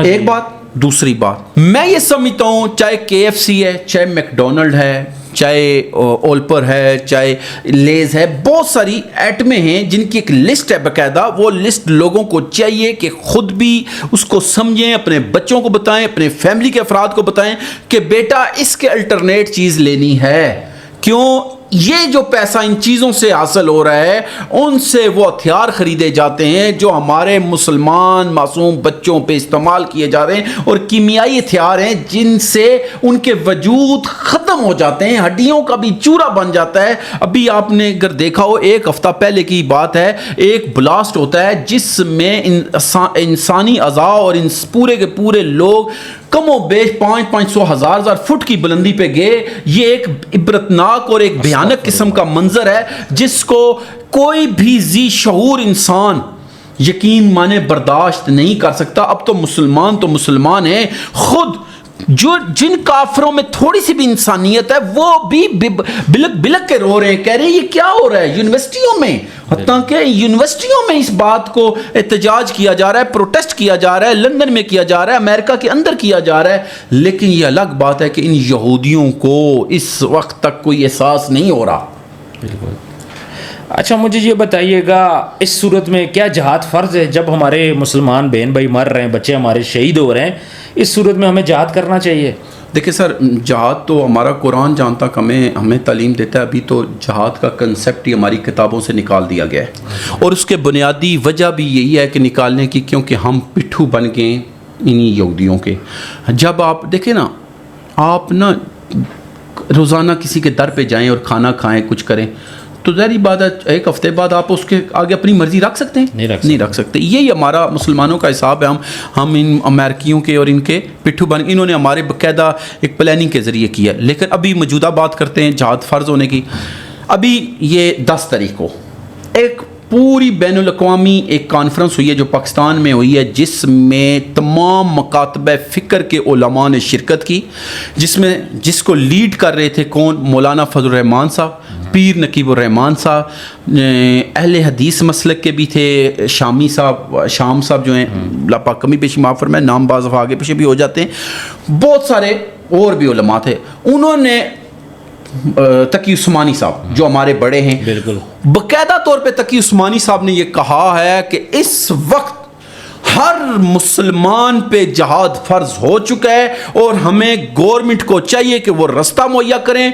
ایک بات. دوسری بات, میں یہ سمجھتا ہوں چاہے KFC ہے, چاہے میکڈونلڈ ہے, چاہے اولپر ہے, چاہے لیز ہے, بہت ساری ایٹمیں ہیں جن کی ایک لسٹ ہے باقاعدہ. وہ لسٹ لوگوں کو چاہیے کہ خود بھی اس کو سمجھیں, اپنے بچوں کو بتائیں, اپنے فیملی کے افراد کو بتائیں کہ بیٹا اس کے الٹرنیٹ چیز لینی ہے. کیوں؟ یہ جو پیسہ ان چیزوں سے حاصل ہو رہا ہے, ان سے وہ ہتھیار خریدے جاتے ہیں جو ہمارے مسلمان معصوم بچوں پہ استعمال کیے جا رہے ہیں, اور کیمیائی ہتھیار ہیں جن سے ان کے وجود ختم ہو جاتے ہیں, ہڈیوں کا بھی چورا بن جاتا ہے. ابھی آپ نے اگر دیکھا ہو, ایک ہفتہ پہلے کی بات ہے, ایک بلاسٹ ہوتا ہے جس میں انسانی اعضاء اور پورے کے پورے لوگ کم و بیش 500 ہزار فٹ کی بلندی پہ گئے. یہ ایک عبرتناک اور ایک بھیانک قسم کا منظر ہے جس کو کوئی بھی ذی شعور انسان یقین مانے برداشت نہیں کر سکتا. اب تو مسلمان ہیں خود, جو جن کافروں میں تھوڑی سی بھی انسانیت ہے وہ بھی بلک کے رو رہے ہیں, کہہ رہے ہیں یہ کیا ہو رہا ہے یونیورسٹیوں میں. حتیٰ کہ یونیورسٹیوں میں اس بات کو احتجاج کیا جا رہا ہے, پروٹیسٹ کیا جا رہا ہے, لندن میں کیا جا رہا ہے, امریکہ کے اندر کیا جا رہا ہے. لیکن یہ الگ بات ہے کہ ان یہودیوں کو اس وقت تک کوئی احساس نہیں ہو رہا. بالکل. اچھا مجھے یہ بتائیے گا, اس صورت میں کیا جہاد فرض ہے؟ جب ہمارے مسلمان بہن بھائی مر رہے ہیں, بچے ہمارے شہید ہو رہے ہیں, اس صورت میں ہمیں جہاد کرنا چاہیے؟ دیکھیں سر, جہاد تو ہمارا قرآن جہاں تک ہمیں تعلیم دیتا ہے, ابھی تو جہاد کا کنسیپٹ ہی ہماری کتابوں سے نکال دیا گیا ہے, اور اس کے بنیادی وجہ بھی یہی ہے کہ نکالنے کی, کیونکہ ہم پٹھو بن گئے انہی یہودیوں کے. جب آپ دیکھیں نا, آپ نا روزانہ کسی کے در پہ جائیں اور کھانا کھائیں, کچھ کریں, تو ظاہری بات ہے ایک ہفتے بعد آپ اس کے آگے اپنی مرضی رکھ سکتے ہیں؟ نہیں رکھ سکتے. یہی ہمارا مسلمانوں کا حساب ہے. ہم ان امریکیوں کے اور ان کے پٹھو بن, انہوں نے ہمارے باقاعدہ ایک پلاننگ کے ذریعے کیا. لیکن ابھی موجودہ بات کرتے ہیں جہاد فرض ہونے کی. ابھی یہ 10 تاریخ کو ایک پوری بین الاقوامی ایک کانفرنس ہوئی ہے جو پاکستان میں ہوئی ہے, جس میں تمام مکاتب فکر کے علماء نے شرکت کی, جس کو لیڈ کر رہے تھے کون؟ مولانا فضل الرحمان صاحب, پیر نقیب الرحمان صاحب, اہل حدیث مسلک کے بھی تھے, شام صاحب جو ہیں, اللہ پاک کمی پیشی معاف فرمائے, نام بعض دفعہ آگے پیچھے بھی ہو جاتے ہیں, بہت سارے اور بھی علماء تھے. انہوں نے تقی عثمانی صاحب جو ہمارے بڑے ہیں, بالکل باقاعدہ طور پہ تقی عثمانی صاحب نے یہ کہا ہے کہ اس وقت ہر مسلمان پہ جہاد فرض ہو چکا ہے, اور ہمیں گورنمنٹ کو چاہیے کہ وہ رستہ مہیا کریں.